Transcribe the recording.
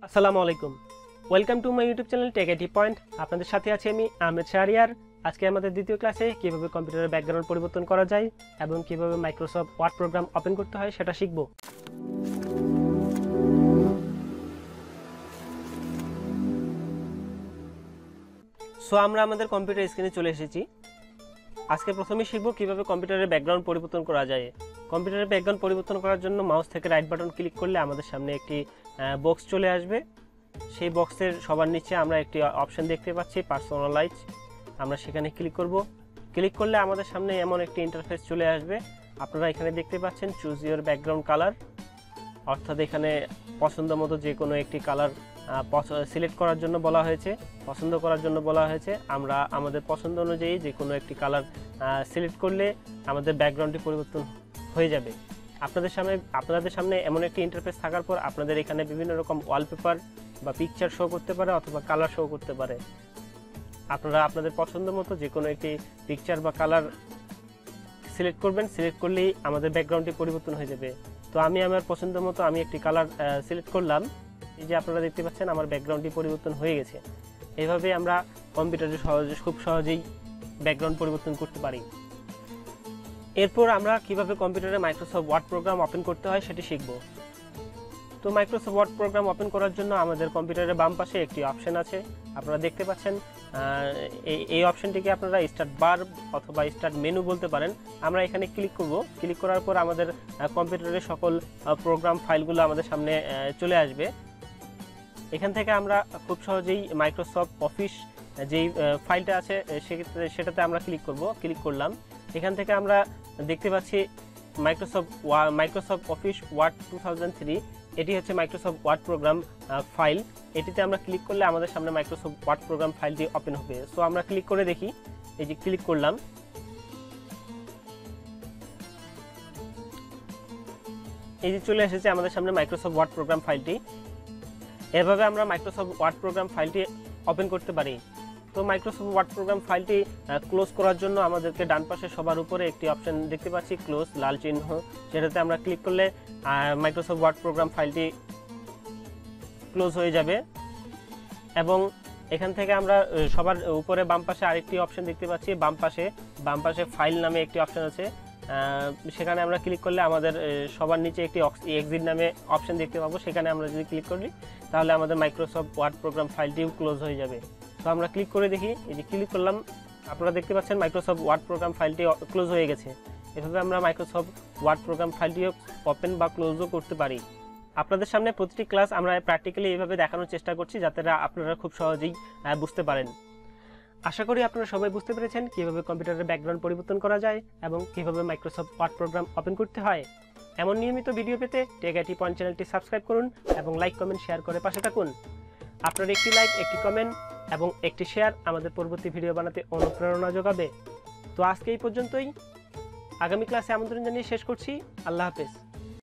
আসসালামু আলাইকুম, welcome to my YouTube channel tech IT point. আপনাদের সাথে আছি আমি আহমেদ শাহরিয়ার। আজকে আমাদের দ্বিতীয় ক্লাসে কিভাবে কম্পিউটারের ব্যাকগ্রাউন্ড পরিবর্তন করা যায় এবং কিভাবে মাইক্রোসফট ওয়ার্ড প্রোগ্রাম ওপেন করতে হয় সেটা শিখব। সো আমরা আমাদের কম্পিউটার স্ক্রিনে চলে এসেছি। আজকে প্রথমে শিখব কিভাবে কম্পিউটারের ব্যাকগ্রাউন্ড পরিবর্তন করা যায়। কম্পিউটারের ব্যাকগ্রাউন্ড পরিবর্তন করার জন্য মাউস থেকে রাইট বাটন ক্লিক করলে আমাদের সামনে একটি বক্স চলে আসবে। সেই বক্সের সবার নিচে আমরা একটি অপশন দেখতে পাচ্ছি পার্সোনালাইজ। আমরা সেখানে ক্লিক করব। ক্লিক করলে আমাদের সামনে এমন একটি ইন্টারফেস চলে আসবে। আপনারা এখানে দেখতে পাচ্ছেন চুজ ইউর ব্যাকগ্রাউন্ড কালার, অর্থাৎ এখানে পছন্দ মতো যে কোনো একটি কালার সিলেক্ট করার জন্য বলা হয়েছে, পছন্দ করার জন্য বলা হয়েছে। আমরা আমাদের পছন্দ অনুযায়ী যে কোনো একটি কালার সিলেক্ট করলে আমাদের ব্যাকগ্রাউন্ডটি পরিবর্তন হয়ে যাবে। আপনাদের সামনে এমন একটি ইন্টারফেস থাকার পর আপনাদের এখানে বিভিন্ন রকম ওয়ালপেপার বা পিকচার শো করতে পারে অথবা কালার শো করতে পারে। আপনারা আপনাদের পছন্দ মতো যে কোনো একটি পিকচার বা কালার সিলেক্ট করবেন। সিলেক্ট করলেই আমাদের ব্যাকগ্রাউন্ডটি পরিবর্তন হয়ে যাবে। তো আমি আমার পছন্দ মতো আমি একটি কালার সিলেক্ট করলাম। এই যে আপনারা দেখতে পাচ্ছেন আমার ব্যাকগ্রাউন্ডটি পরিবর্তন হয়ে গেছে। এইভাবে আমরা কম্পিউটারে খুব সহজেই ব্যাকগ্রাউন্ড পরিবর্তন করতে পারি। এরপর আমরা কিভাবে কম্পিউটারে মাইক্রোসফট ওয়ার্ড প্রোগ্রাম ওপেন করতে হয় সেটি শিখব। তো মাইক্রোসফট ওয়ার্ড প্রোগ্রাম ওপেন করার জন্য আমাদের কম্পিউটারের বাম পাশে একটি অপশন আছে, আপনারা দেখতে পাচ্ছেন। এই অপশনটিকে আপনারা স্টার্ট বার অথবা স্টার্ট মেনু বলতে পারেন। আমরা এখানে ক্লিক করব। ক্লিক করার পর আমাদের কম্পিউটারের সকল প্রোগ্রাম ফাইলগুলো আমাদের সামনে চলে আসবে। এখান থেকে আমরা খুব সহজেই মাইক্রোসফট অফিস যেই ফাইলটা আছে সেটাতে আমরা ক্লিক করব। ক্লিক করলাম। এখান থেকে আমরা দেখতে পাচ্ছি মাইক্রোসফট অফিস ওয়ার্ড 2003। এটি হচ্ছে মাইক্রোসফট ওয়ার্ড প্রোগ্রাম ফাইল। এটিতে আমরা ক্লিক করলে আমাদের সামনে মাইক্রোসফট ওয়ার্ড প্রোগ্রাম ফাইলটি ওপেন হবে। সো আমরা ক্লিক করে দেখি। এই যে ক্লিক করলাম, এই যে চলে এসেছে আমাদের সামনে মাইক্রোসফট ওয়ার্ড প্রোগ্রাম ফাইলটি। এভাবে আমরা মাইক্রোসফট ওয়ার্ড প্রোগ্রাম ফাইলটি ওপেন করতে পারি। তো মাইক্রোসফট ওয়ার্ড প্রোগ্রাম ফাইলটি ক্লোজ করার জন্য আমাদেরকে ডান পাশে সবার উপরে একটি অপশন দেখতে পাচ্ছি ক্লোজ, লাল চিহ্ন, যেটাতে আমরা ক্লিক করলে মাইক্রোসফট ওয়ার্ড প্রোগ্রাম ফাইলটি ক্লোজ হয়ে যাবে। এবং এখান থেকে আমরা সবার উপরে বাম পাশে আরেকটি অপশন দেখতে পাচ্ছি, বাম পাশে ফাইল নামে একটি অপশন আছে। সেখানে আমরা ক্লিক করলে আমাদের সবার নিচে একটি এক্সিট নামে অপশন দেখতে পাবো। সেখানে আমরা যদি ক্লিক করি তাহলে আমাদের মাইক্রোসফট ওয়ার্ড প্রোগ্রাম ফাইলটিও ক্লোজ হয়ে যাবে। তো আমরা ক্লিক করে দেখি। এই যে ক্লিক করলাম, আপনারা দেখতে পাচ্ছেন মাইক্রোসফট ওয়ার্ড প্রোগ্রাম ফাইলটি ক্লোজ হয়ে গেছে। এভাবে আমরা মাইক্রোসফট ওয়ার্ড প্রোগ্রাম ফাইলটিও ওপেন বা ক্লোজও করতে পারি। আপনাদের সামনে প্রতিটি ক্লাস আমরা প্র্যাকটিক্যালি এইভাবে দেখানোর চেষ্টা করছি যাতে আপনারা খুব সহজেই বুঝতে পারেন। আশা করি আপনারা সবাই বুঝতে পেরেছেন কিভাবে কম্পিউটারের ব্যাকগ্রাউন্ড পরিবর্তন করা যায় এবং কিভাবে মাইক্রোসফট ওয়ার্ড প্রোগ্রাম ওপেন করতে হয়। এমন নিয়মিত ভিডিও পেতে টেক আইটি পয়েন্ট চ্যানেলটি সাবস্ক্রাইব করুন এবং লাইক, কমেন্ট, শেয়ার করে পাশে থাকুন। আপনার একটি লাইক, একটি কমেন্ট এবং একটি শেয়ার আমাদের পরবর্তী ভিডিও বানাতে অনুপ্রেরণা যোগাবে। তো আজকে এই পর্যন্তই। আগামী ক্লাসে আমন্ত্রণ জানিয়ে শেষ করছি। আল্লাহ হাফেজ।